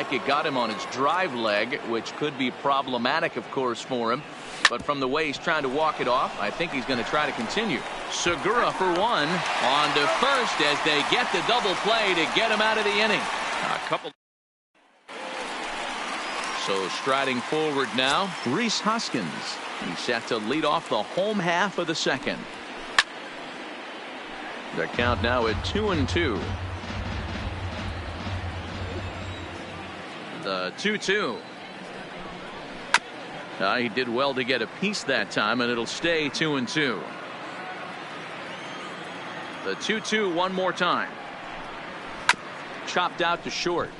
like it got him on his drive leg, which could be problematic, of course, for him. But from the way he's trying to walk it off, I think he's going to try to continue. Segura for one. On to first as they get the double play to get him out of the inning. So striding forward now, Rhys Hoskins. He's set to lead off the home half of the second. The count now at 2-2. The 2-2. He did well to get a piece that time, and it'll stay 2-2. The 2-2 one more time. Chopped out to short.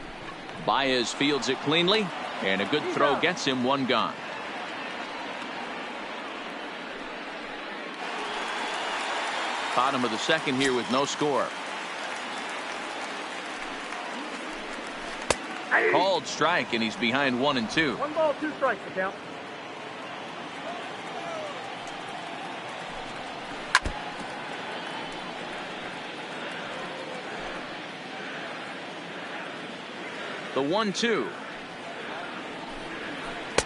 Baez fields it cleanly, and a good throw gets him one gone. Bottom of the second here with no score. Called strike, and he's behind 1-2. 1 ball, 2 strikes to count. The 1-2.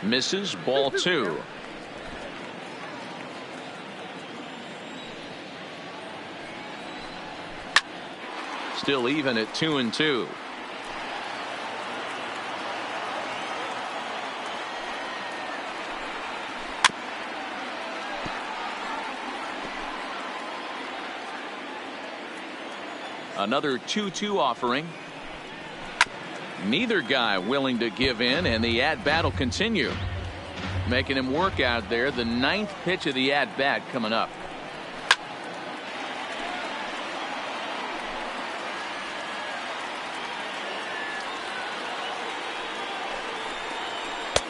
Misses, ball 2. Still even at 2-2. Another 2-2 offering. Neither guy willing to give in, and the at-bat will continue. Making him work out there. The 9th pitch of the at-bat coming up.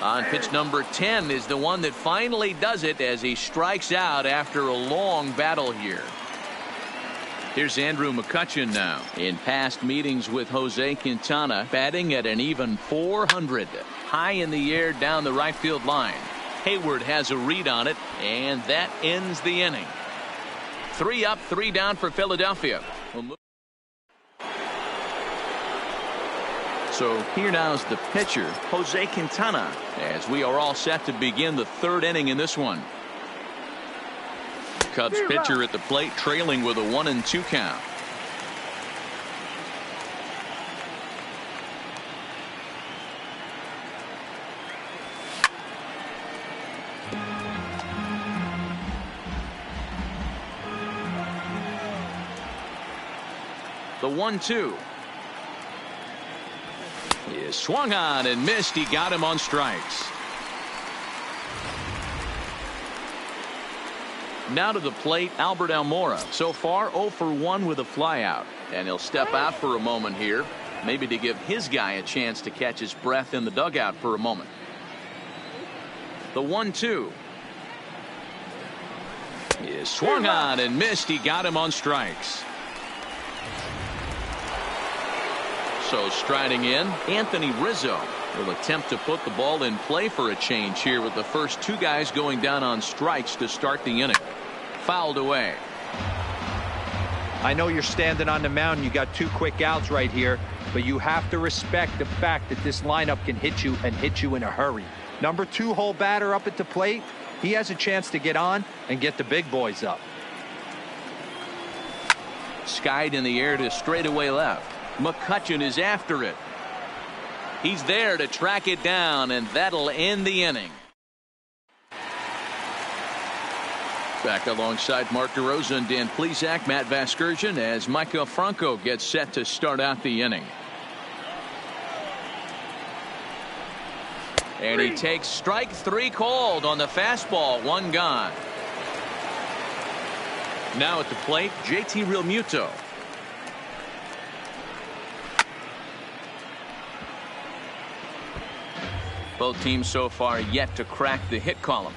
On pitch number 10 is the one that finally does it as he strikes out after a long battle here. Here's Andrew McCutchen now. In past meetings with Jose Quintana, batting at an even 400. High in the air down the right field line. Hayward has a read on it, and that ends the inning. 3 up, 3 down for Philadelphia. So here now is the pitcher, Jose Quintana, as we are all set to begin the 3rd inning in this one. Cubs pitcher at the plate, trailing with a 1-2 count. The 1-2 is swung on and missed. He got him on strikes. Now to the plate, Albert Almora. So far 0 for 1 with a flyout, and he'll step out for a moment here, maybe to give his guy a chance to catch his breath in the dugout for a moment. The 1-2 is swung on and missed. He got him on strikes. So striding in, Anthony Rizzo will attempt to put the ball in play for a change here, with the first 2 guys going down on strikes to start the inning. Fouled away. I know you're standing on the mound. You got 2 quick outs right here, but you have to respect the fact that this lineup can hit you, and hit you in a hurry. Number 2 hole batter up at the plate. He has a chance to get on and get the big boys up. Skied in the air to straightaway left. McCutchen is after it. He's there to track it down, and that'll end the inning. Back alongside Mark DeRosa and Dan Plesac, Matt Vasgersian, as Micah Franco gets set to start out the inning. And he takes strike 3 called on the fastball. 1 gone. Now at the plate, JT Realmuto. Both teams so far yet to crack the hit column.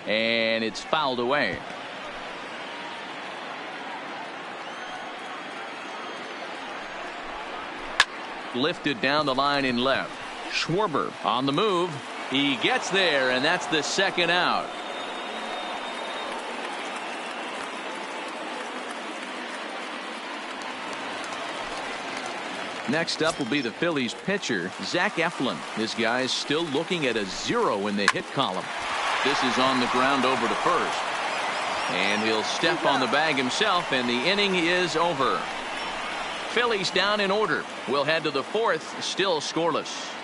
And it's fouled away. Lifted down the line in left. Schwarber on the move. He gets there, and that's the 2nd out. Next up will be the Phillies pitcher, Zach Eflin. This guy is still looking at a 0 in the hit column. This is on the ground over to first. And he'll step on the bag himself, and the inning is over. Phillies down in order. We'll head to the fourth, still scoreless.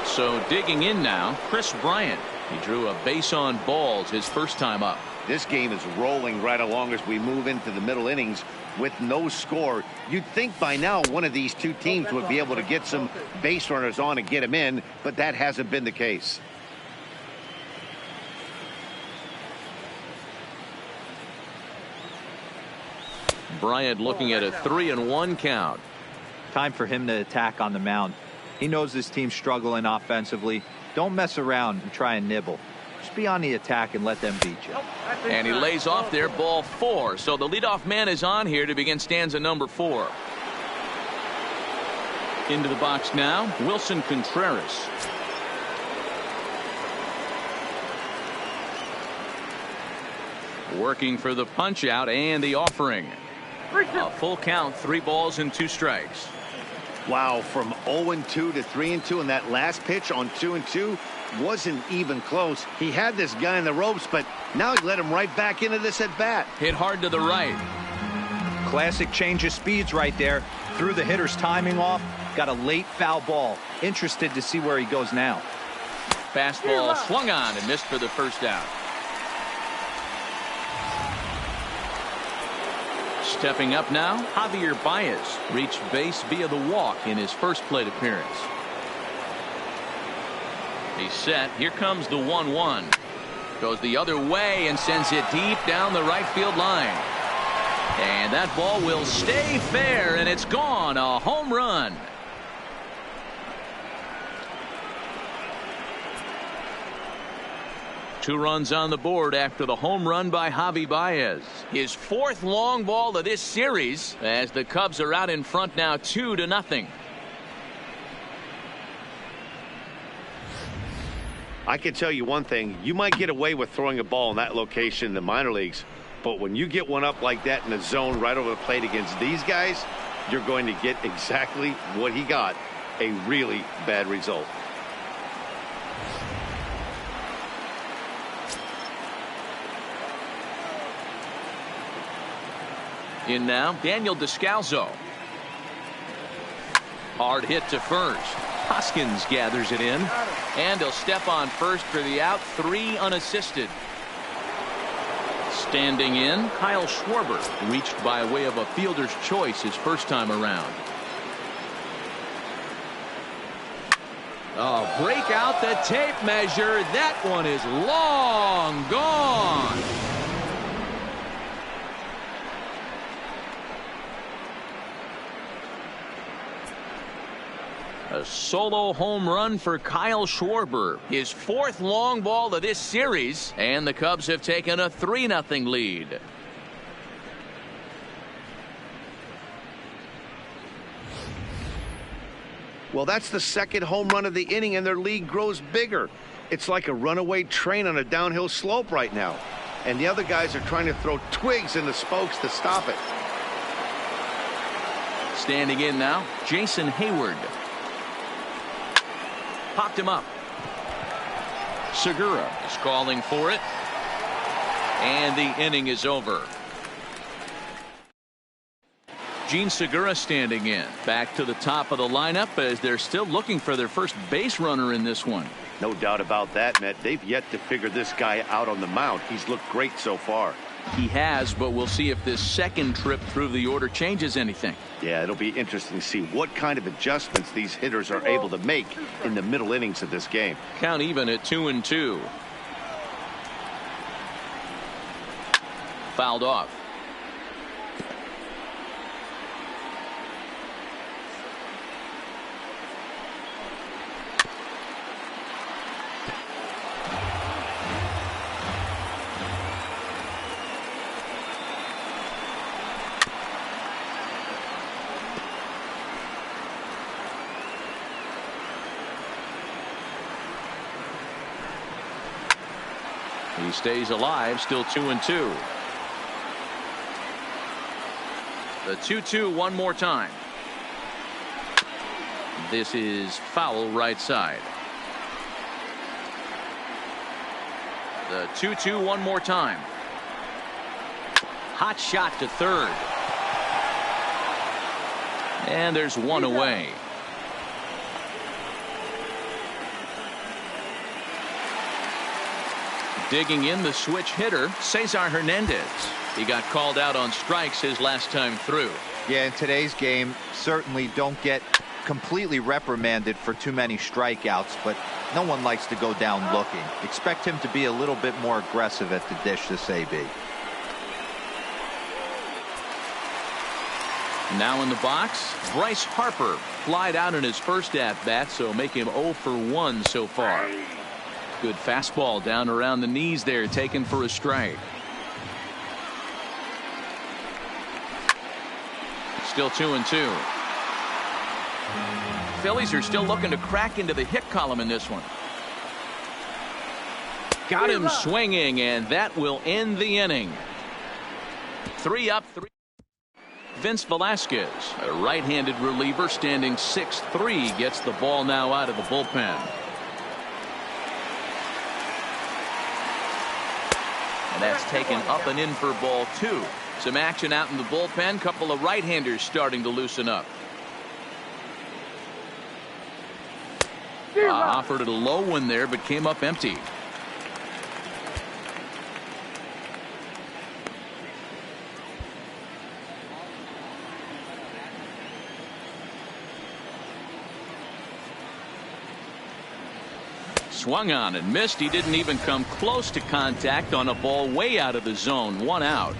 So digging in now, Chris Bryant. He drew a base on balls his first time up. This game is rolling right along as we move into the middle innings with no score. You'd think by now one of these two teams would be able to get some base runners on and get them in, but that hasn't been the case. Bryant looking at a 3-1 count. Time for him to attack on the mound. He knows this team's struggling offensively. Don't mess around and try and nibble. Just be on the attack and let them beat you. And he lays off there, ball 4. So the leadoff man is on here to begin stanza number 4. Into the box now, Wilson Contreras. Working for the punch out and the offering. A full count, 3 balls and 2 strikes. Wow, from 0-2 to 3-2, and that last pitch on 2-2 wasn't even close. He had this guy in the ropes, but now he let him right back into this at bat. Hit hard to the right. Classic change of speeds right there. Threw the hitter's timing off. Got a late foul ball. Interested to see where he goes now. Fastball swung on and missed for the first out. Stepping up now, Javier Baez reached base via the walk in his first plate appearance. He's set. Here comes the 1-1. Goes the other way and sends it deep down the right field line. And that ball will stay fair, and it's gone. A home run. Two runs on the board after the home run by Javi Baez. His 4th long ball of this series as the Cubs are out in front now 2-0. I can tell you one thing. You might get away with throwing a ball in that location in the minor leagues, but when you get one up like that in the zone right over the plate against these guys, you're going to get exactly what he got, a really bad result. In now, Daniel Descalso. Hard hit to first. Hoskins gathers it in. And he'll step on first for the out. 3 unassisted. Standing in, Kyle Schwarber reached by way of a fielder's choice his first time around. Oh, break out the tape measure. That one is long gone. A solo home run for Kyle Schwarber. His 4th long ball of this series. And the Cubs have taken a 3-0 lead. Well, that's the 2nd home run of the inning, and their lead grows bigger. It's like a runaway train on a downhill slope right now. And the other guys are trying to throw twigs in the spokes to stop it. Standing in now, Jason Hayward. Popped him up. Segura is calling for it. And the inning is over. Gene Segura standing in. Back to the top of the lineup as they're still looking for their first base runner in this one. No doubt about that, Matt. They've yet to figure this guy out on the mound. He's looked great so far. He has, but we'll see if this second trip through the order changes anything. Yeah, it'll be interesting to see what kind of adjustments these hitters are able to make in the middle innings of this game. Count even at 2-2. Fouled off. He stays alive, still 2-2. The 2-2 one more time. This is foul right side. The 2-2 one more time. Hot shot to third. And there's one away. Digging in the switch hitter, Cesar Hernandez. He got called out on strikes his last time through. Yeah, in today's game, certainly don't get completely reprimanded for too many strikeouts, but no one likes to go down looking. Expect him to be a little bit more aggressive at the dish this AB. Now in the box, Bryce Harper flied out in his first at-bat, so make him 0 for 1 so far. Good fastball down around the knees there, taken for a strike. Still 2-2. Phillies are still looking to crack into the hit column in this one. Got him swinging, and that will end the inning. 3 up, 3. Vince Velasquez, a right-handed reliever standing 6'3", gets the ball now out of the bullpen. And that's taken up and in for ball 2. Some action out in the bullpen. Couple of right-handers starting to loosen up. Offered it a low one there, but came up empty. Swung on and missed. He didn't even come close to contact on a ball way out of the zone. 1 out.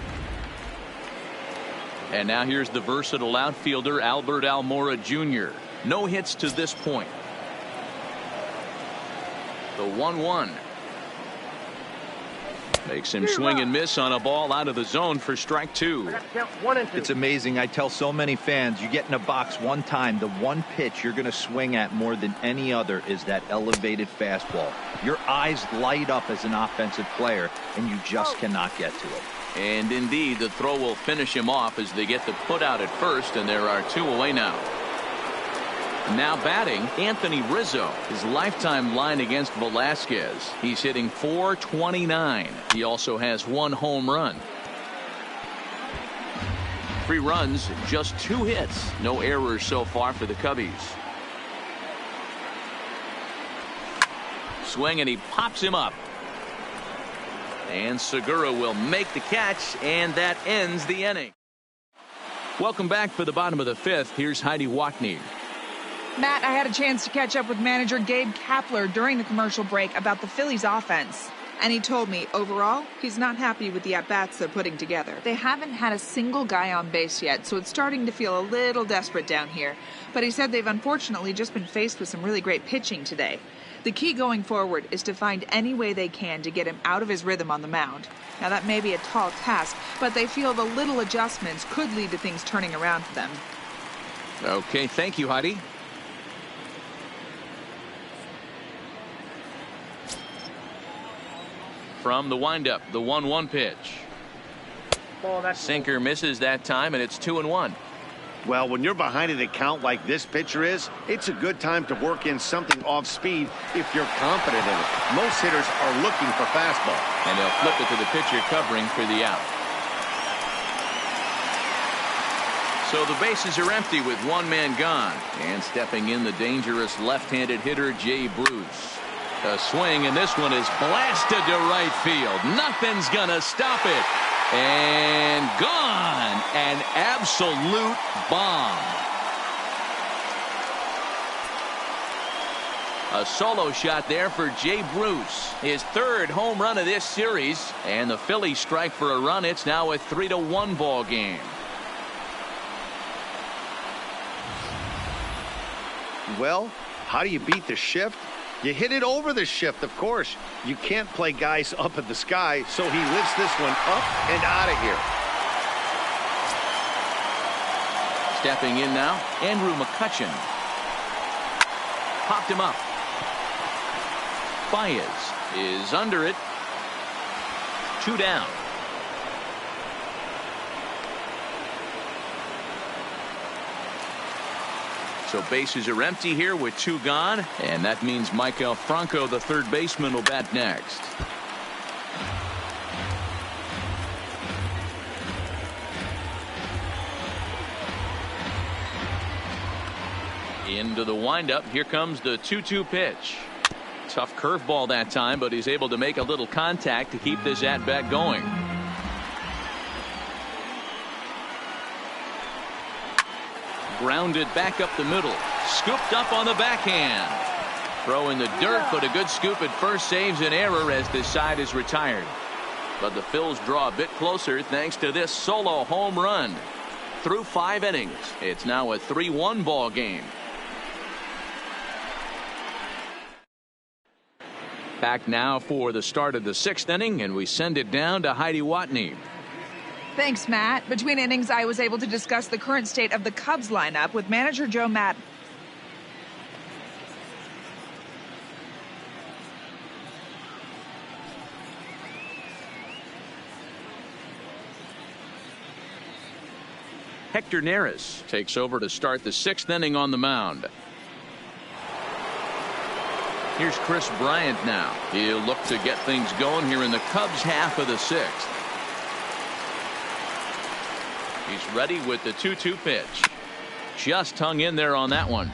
And now here's the versatile outfielder Albert Almora Jr. No hits to this point. The 1-1 makes him swing and miss on a ball out of the zone for strike 2. It's amazing. I tell so many fans, you get in a box one time, the one pitch you're going to swing at more than any other is that elevated fastball. Your eyes light up as an offensive player, and you just cannot get to it. And indeed, the throw will finish him off as they get the put out at first, and there are 2 away now. Now batting, Anthony Rizzo. His lifetime line against Velasquez. He's hitting .429. He also has 1 home run. 3 runs, just 2 hits. No errors so far for the Cubbies. Swing, and he pops him up. And Segura will make the catch, and that ends the inning. Welcome back for the bottom of the 5th. Here's Heidi Watney. Matt, I had a chance to catch up with manager Gabe Kapler during the commercial break about the Phillies offense. And he told me, overall, he's not happy with the at-bats they're putting together. They haven't had a single guy on base yet, so it's starting to feel a little desperate down here. But he said they've unfortunately just been faced with some really great pitching today. The key going forward is to find any way they can to get him out of his rhythm on the mound. Now, that may be a tall task, but they feel the little adjustments could lead to things turning around for them. Okay, thank you, Heidi. From the windup, the 1-1 pitch. Sinker misses that time, and it's 2-1. Well, when you're behind in a count like this pitcher is, it's a good time to work in something off speed if you're confident in it. Most hitters are looking for fastball. And they'll flip it to the pitcher covering for the out. So the bases are empty with 1 man gone. And stepping in, the dangerous left-handed hitter, Jay Bruce. A swing, and this one is blasted to right field. Nothing's gonna stop it. And gone. An absolute bomb. A solo shot there for Jay Bruce. His 3rd home run of this series. And the Phillies strike for a run. It's now a 3-1 ball game. Well, how do you beat the shift? You hit it over the shift, of course. You can't play guys up in the sky, so he lifts this one up and out of here. Stepping in now, Andrew McCutchen. Popped him up. Baez is under it. 2 down. So bases are empty here with 2 gone, and that means Michael Franco, the third baseman, will bat next. Into the windup. Here comes the 2-2 pitch. Tough curveball that time, but he's able to make a little contact to keep this at bat going. Grounded back up the middle. Scooped up on the backhand. Throw in the dirt, but a good scoop at first saves an error as this side is retired. But the Phils draw a bit closer thanks to this solo home run. Through 5 innings, it's now a 3-1 ball game. Back now for the start of the 6th inning, and we send it down to Heidi Watney. Thanks, Matt. Between innings, I was able to discuss the current state of the Cubs lineup with manager Joe Maddon. Hector Neris takes over to start the 6th inning on the mound. Here's Chris Bryant now. He'll look to get things going here in the Cubs half of the 6th. He's ready with the 2-2 pitch. Just hung in there on that one.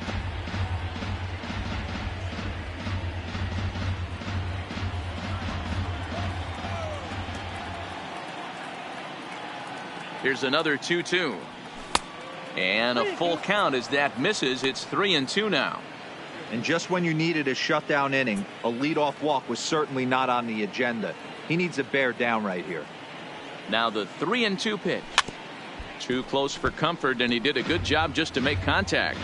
Here's another 2-2. And a full count as that misses. It's 3-2 now. And just when you needed a shutdown inning, a leadoff walk was certainly not on the agenda. He needs to bear down right here. Now the 3-2 pitch. Too close for comfort, and he did a good job just to make contact.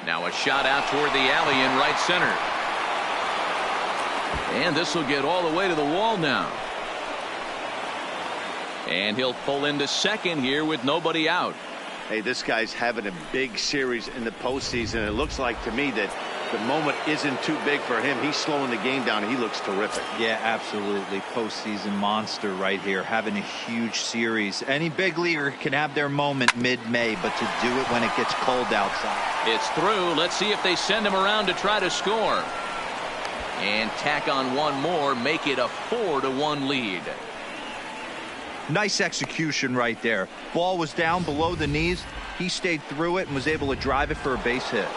Now a shot out toward the alley in right center. And this will get all the way to the wall now. And he'll pull into second here with nobody out. Hey, this guy's having a big series in the postseason. It looks like to me that the moment isn't too big for him. He's slowing the game down. He looks terrific. Yeah, absolutely. Postseason monster right here, having a huge series. Any big leaguer can have their moment mid-May, but to do it when it gets cold outside. It's through. Let's see if they send him around to try to score. And tack on one more, make it a 4-1 lead. Nice execution right there. Ball was down below the knees. He stayed through it and was able to drive it for a base hit.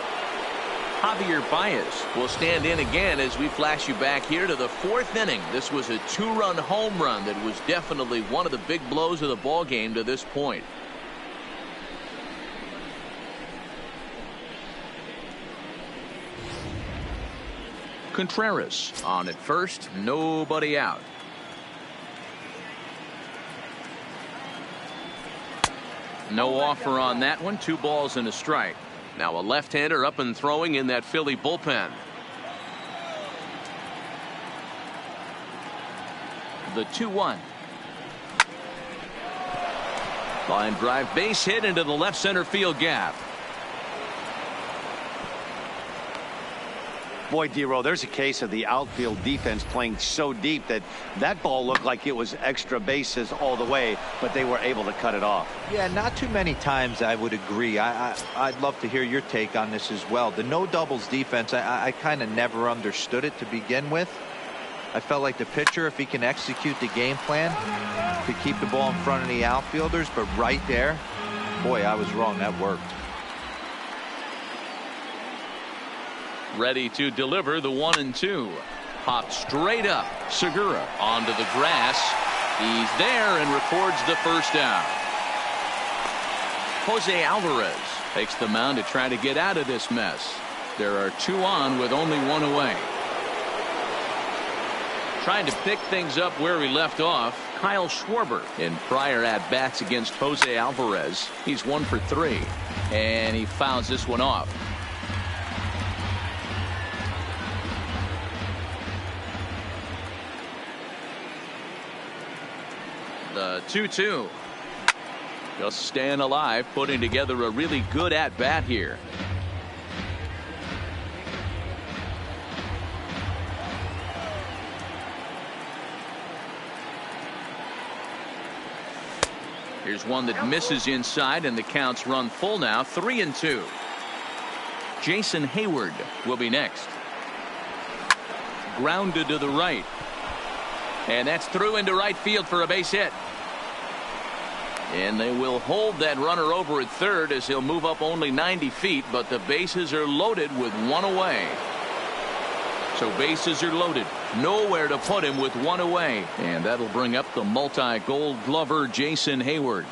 Javier Baez will stand in again as we flash you back here to the 4th inning. This was a 2-run home run that was definitely one of the big blows of the ball game to this point. Contreras on at first, nobody out. No offer on that one. 2 balls and a strike. Now a left-hander up and throwing in that Philly bullpen. The 2-1. Line drive base hit into the left center field gap. Boy, D-Row, there's a case of the outfield defense playing so deep that that ball looked like it was extra bases all the way, but they were able to cut it off. Yeah, not too many times I would agree. I'd love to hear your take on this as well. The no doubles defense, I kind of never understood it to begin with. I felt like the pitcher, if he can execute the game plan, could keep the ball in front of the outfielders, but right there, boy, I was wrong. That worked. Ready to deliver the 1-2. Popped straight up. Segura onto the grass. He's there and records the first down. Jose Alvarez takes the mound to try to get out of this mess. There are 2 on with only 1 away. Trying to pick things up where we left off, Kyle Schwarber. In prior at-bats against Jose Alvarez, he's 1 for 3. And he fouls this one off. The 2-2. Just staying alive, putting together a really good at-bat here. Here's one that misses inside, and the count's run full now, 3-2. Jason Hayward will be next. Grounded to the right. And that's through into right field for a base hit. And they will hold that runner over at third as he'll move up only 90 feet, but the bases are loaded with one away. So bases are loaded. Nowhere to put him with one away. And that'll bring up the multi-gold glover Jason Hayward.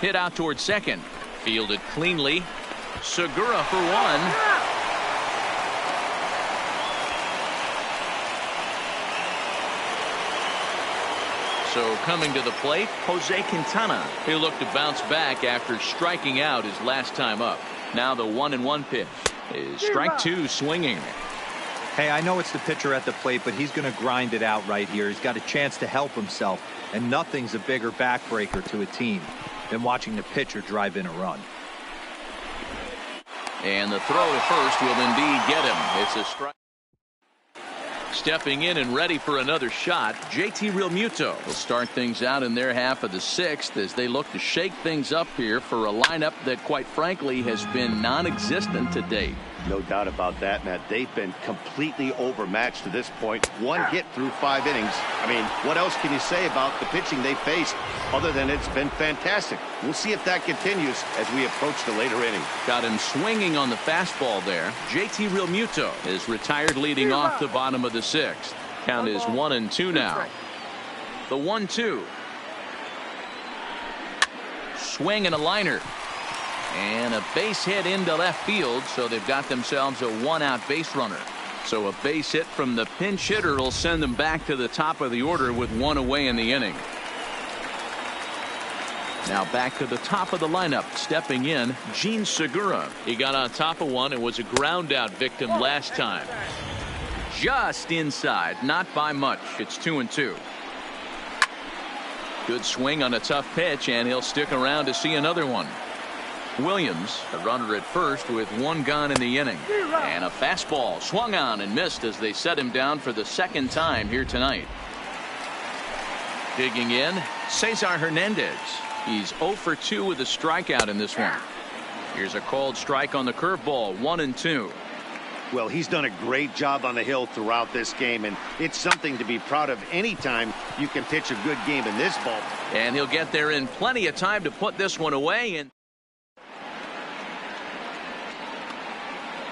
Hit out toward second. Fielded cleanly. Segura for one. So coming to the plate, Jose Quintana. He'll look to bounce back after striking out his last time up. Now the 1-1 pitch is strike two swinging. Hey, I know it's the pitcher at the plate, but he's going to grind it out right here. He's got a chance to help himself, and nothing's a bigger backbreaker to a team than watching the pitcher drive in a run. And the throw to first will indeed get him. It's a strike. Stepping in and ready for another shot, JT Realmuto will start things out in their half of the sixth as they look to shake things up here for a lineup that, quite frankly, has been non-existent to date. No doubt about that, Matt. They've been completely overmatched to this point. One hit through 5 innings. I mean, what else can you say about the pitching they faced other than it's been fantastic? We'll see if that continues as we approach the later innings. Got him swinging on the fastball there. JT Realmuto is retired leading off the bottom of the sixth. Count is 1-2 now. The 1-2. Swing and a liner. And a base hit into left field, so they've got themselves a one-out base runner. So a base hit from the pinch hitter will send them back to the top of the order with one away in the inning. Now back to the top of the lineup. Stepping in, Gene Segura. He got on top of one and was a ground out victim last time. Just inside, not by much. It's 2-2. Good swing on a tough pitch, and he'll stick around to see another one. Williams, a runner at first with one gone in the inning. And a fastball swung on and missed as they set him down for the second time here tonight. Digging in, Cesar Hernandez. He's 0 for 2 with a strikeout in this one. Here's a called strike on the curveball, 1-2. Well, he's done a great job on the hill throughout this game, and it's something to be proud of anytime you can pitch a good game in this ball. And he'll get there in plenty of time to put this one away. And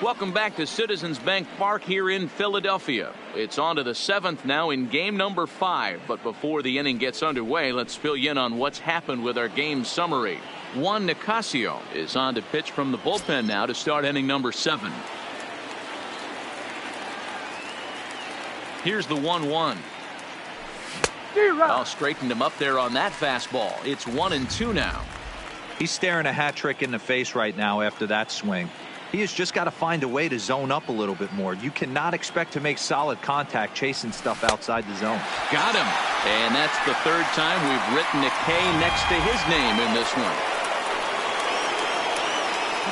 welcome back to Citizens Bank Park here in Philadelphia. It's on to the 7th now in game number 5. But before the inning gets underway, let's fill you in on what's happened with our game summary. Juan Nicasio is on to pitch from the bullpen now to start inning number 7. Here's the 1-1. I'll straighten him up there on that fastball. It's 1-2 now. He's staring a hat trick in the face right now after that swing. He has just got to find a way to zone up a little bit more. You cannot expect to make solid contact chasing stuff outside the zone. Got him. And that's the third time we've written a K next to his name in this one.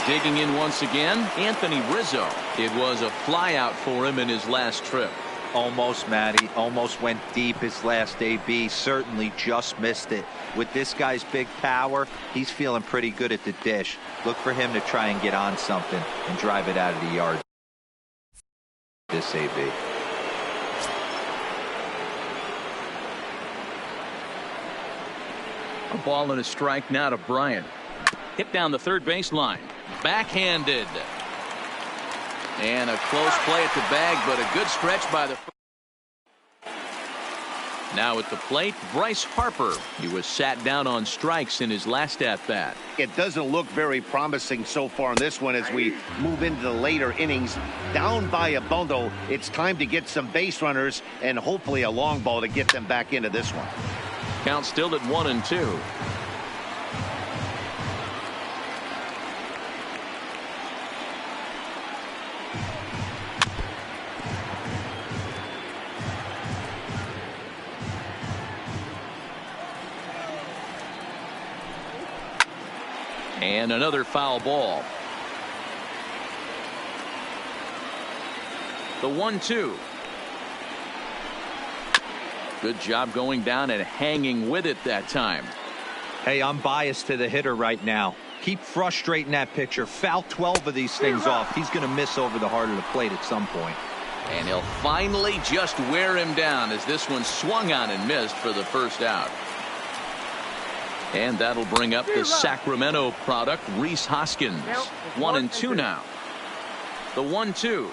Digging in once again, Anthony Rizzo. It was a flyout for him in his last trip. Almost, Matty. Almost went deep his last AB. Certainly just missed it. With this guy's big power, he's feeling pretty good at the dish. Look for him to try and get on something and drive it out of the yard. This AB. A ball and a strike now to Bryant. Hit down the third baseline. Backhanded. And a close play at the bag, but a good stretch by the. Now at the plate, Bryce Harper. He was sat down on strikes in his last at-bat. It doesn't look very promising so far in this one as we move into the later innings. Down by a bundle, it's time to get some base runners and hopefully a long ball to get them back into this one. Count still at 1-2. And another foul ball. The 1-2. Good job going down and hanging with it that time. Hey, I'm biased to the hitter right now. Keep frustrating that pitcher. Foul 12 of these things off. He's going to miss over the heart of the plate at some point. And he'll finally just wear him down as this one swung on and missed for the first out. And that'll bring up the Sacramento product, Rhys Hoskins. 1-2 now. The 1-2.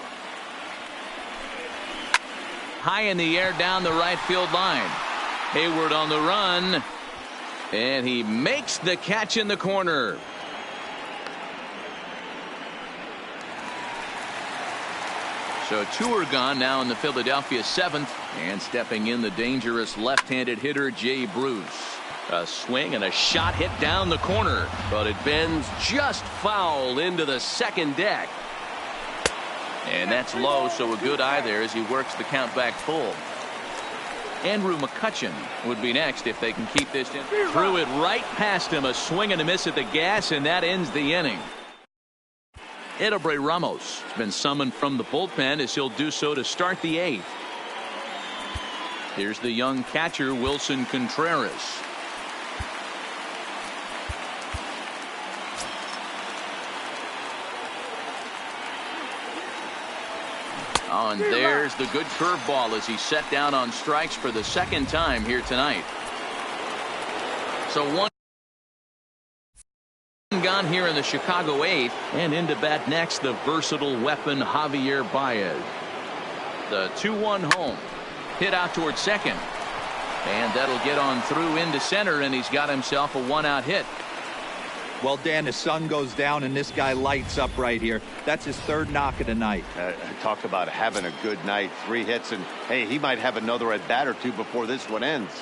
High in the air down the right field line. Hayward on the run. And he makes the catch in the corner. So 2 are gone now in the Philadelphia 7th. And stepping in the dangerous left-handed hitter, Jay Bruce. A swing and a shot hit down the corner. But it bends just foul into the second deck. And that's low, so a good eye there as he works the count back full. Andrew McCutchen would be next if they can keep this in. Threw it right past him. A swing and a miss at the gas, and that ends the inning. Edobre Ramos has been summoned from the bullpen as he'll do so to start the 8th. Here's the young catcher, Wilson Contreras. Oh, and there's the good curveball as he set down on strikes for the second time here tonight. So 1 gone here in the Chicago 8th, and into bat next the versatile weapon Javier Baez. The 2-1 home hit out towards second, and that'll get on through into center, and he's got himself a 1-out hit. Well, Dan, the sun goes down and this guy lights up right here. That's his 3rd knock of the night. Talk about having a good night. 3 hits, and hey, he might have another at bat or 2 before this one ends.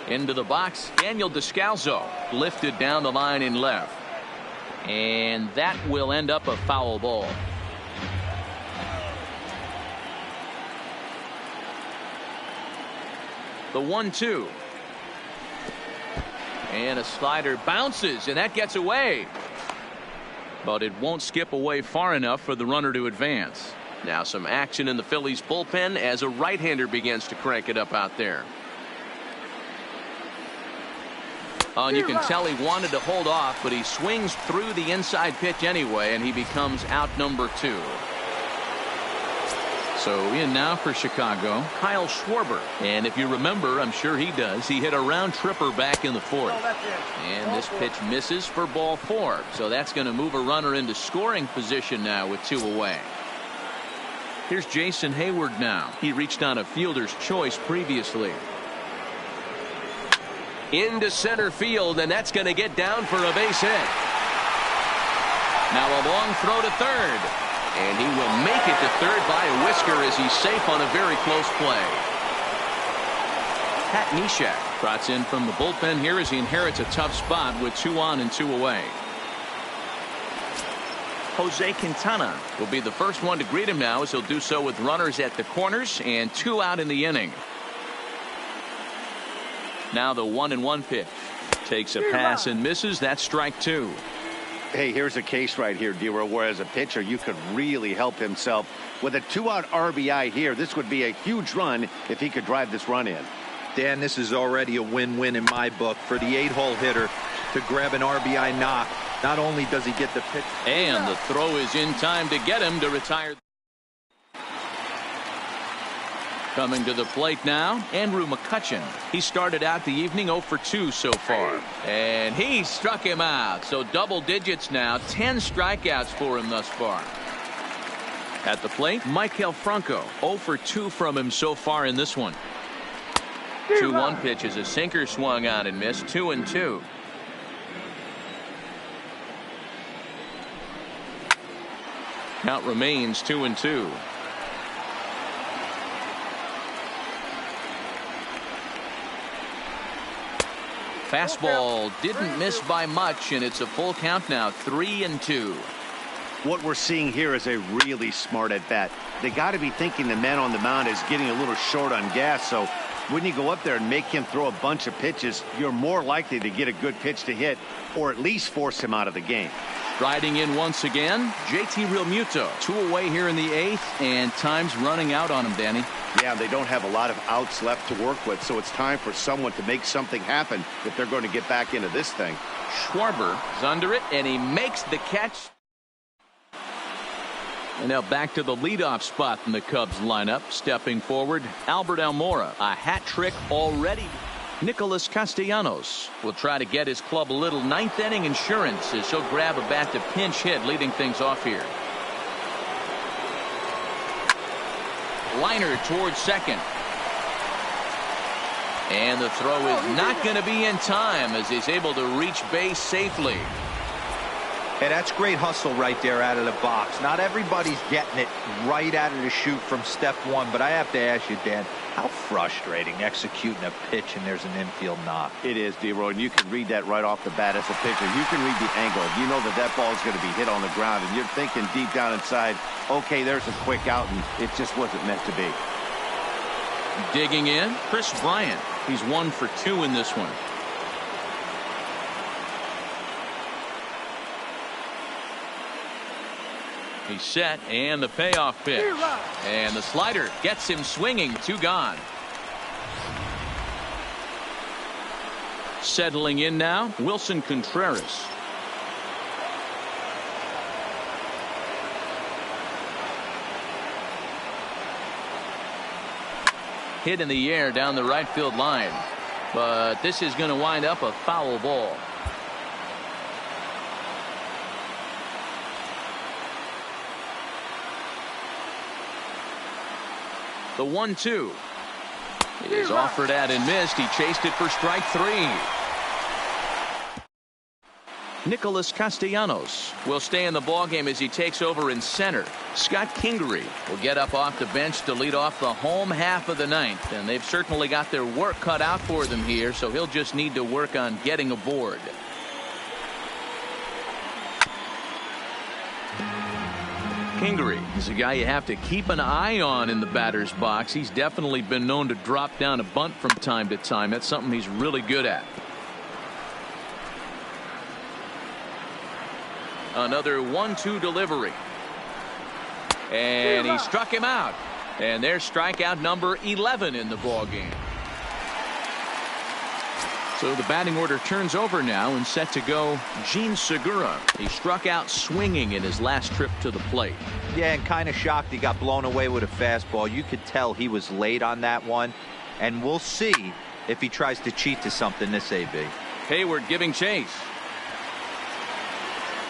Into the box, Daniel Descalso lifted down the line in left, and that will end up a foul ball. The 1-2. And a slider bounces, and that gets away. But it won't skip away far enough for the runner to advance. Now some action in the Phillies bullpen as a right-hander begins to crank it up out there. Oh, and you can tell he wanted to hold off, but he swings through the inside pitch anyway, and he becomes out number 2. So in now for Chicago, Kyle Schwarber. And if you remember, I'm sure he does, he hit a round tripper back in the 4th. And this pitch misses for ball 4. So that's going to move a runner into scoring position now with 2 away. Here's Jason Hayward now. He reached on a fielder's choice previously. Into center field, and that's going to get down for a base hit. Now a long throw to third. And he will make it to third by a whisker as he's safe on a very close play. Pat Neshek trots in from the bullpen here as he inherits a tough spot with 2 on and 2 away. Jose Quintana will be the first one to greet him now as he'll do so with runners at the corners and 2 out in the inning. Now the 1-1 pitch. Takes a pass and misses. That's strike 2. Hey, here's a case right here, D-Row, where as a pitcher you could really help himself with a 2-out RBI here. This would be a huge run if he could drive this run in. Dan, this is already a win-win in my book for the 8-hole hitter to grab an RBI knock. Not only does he get the pitch, and the throw is in time to get him to retire. Coming to the plate now, Andrew McCutchen. He started out the evening 0 for 2 so far. And he struck him out. So double digits now. 10 strikeouts for him thus far. At the plate, Maikel Franco. 0 for 2 from him so far in this one. 2-1 pitch is a sinker swung on and missed. 2-2. Count remains 2-2. Fastball didn't miss by much, and it's a full count now. 3-2. What we're seeing here is a really smart at-bat. They got to be thinking the man on the mound is getting a little short on gas, so when you go up there and make him throw a bunch of pitches, you're more likely to get a good pitch to hit or at least force him out of the game. Riding in once again, JT Realmuto. 2 away here in the 8th, and time's running out on him, Danny. Yeah, they don't have a lot of outs left to work with, so it's time for someone to make something happen if they're going to get back into this thing. Schwarber is under it, and he makes the catch. And now back to the leadoff spot in the Cubs lineup. Stepping forward, Albert Almora. A hat trick already. Nicholas Castellanos will try to get his club a little 9th inning insurance as he'll grab a bat to pinch hit, leading things off here. Liner towards second. And the throw is not going to be in time as he's able to reach base safely. Hey, that's great hustle right there out of the box. Not everybody's getting it right out of the chute from step one, but I have to ask you, Dan, how frustrating executing a pitch and there's an infield knock. It is, D-Roy, and you can read that right off the bat as a pitcher. You can read the angle. You know that that ball is going to be hit on the ground, and you're thinking deep down inside, okay, there's a quick out, and it just wasn't meant to be. Digging in, Chris Bryant. He's 1 for 2 in this one. He's set, and the payoff pitch. And the slider gets him swinging. 2 gone. Settling in now, Wilson Contreras. Hit in the air down the right field line. But this is going to wind up a foul ball. The 1-2 is offered at and missed. He chased it for strike 3. Nicholas Castellanos will stay in the ballgame as he takes over in center. Scott Kingery will get up off the bench to lead off the home half of the 9th, and they've certainly got their work cut out for them here, so he'll just need to work on getting aboard. Kingery is a guy you have to keep an eye on in the batter's box. He's definitely been known to drop down a bunt from time to time. That's something he's really good at. Another 1-2 delivery. And he struck him out. And there's strikeout number 11 in the ballgame. So the batting order turns over now and set to go Gene Segura. He struck out swinging in his last trip to the plate. Yeah, and kind of shocked he got blown away with a fastball. You could tell he was late on that one. And we'll see if he tries to cheat to something this AB. Hayward giving chase.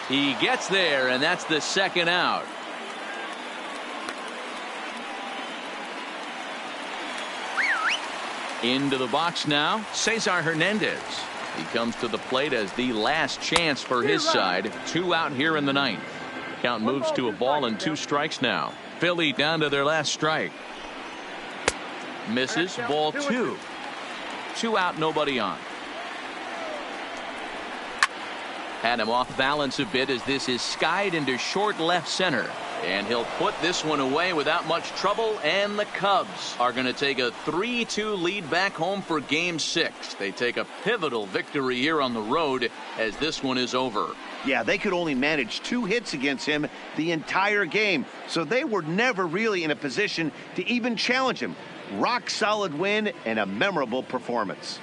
He gets there, and that's the 2nd out. Into the box now, Cesar Hernandez. He comes to the plate as the last chance for his side. 2 out here in the 9th. Count moves to a ball and 2 strikes now. Philly down to their last strike. Misses, ball 2. 2 out, nobody on. Had him off balance a bit as this is skied into short left center. And he'll put this one away without much trouble, and the Cubs are going to take a 3-2 lead back home for Game 6. They take a pivotal victory here on the road as this one is over. Yeah, they could only manage 2 hits against him the entire game, so they were never really in a position to even challenge him. Rock solid win and a memorable performance.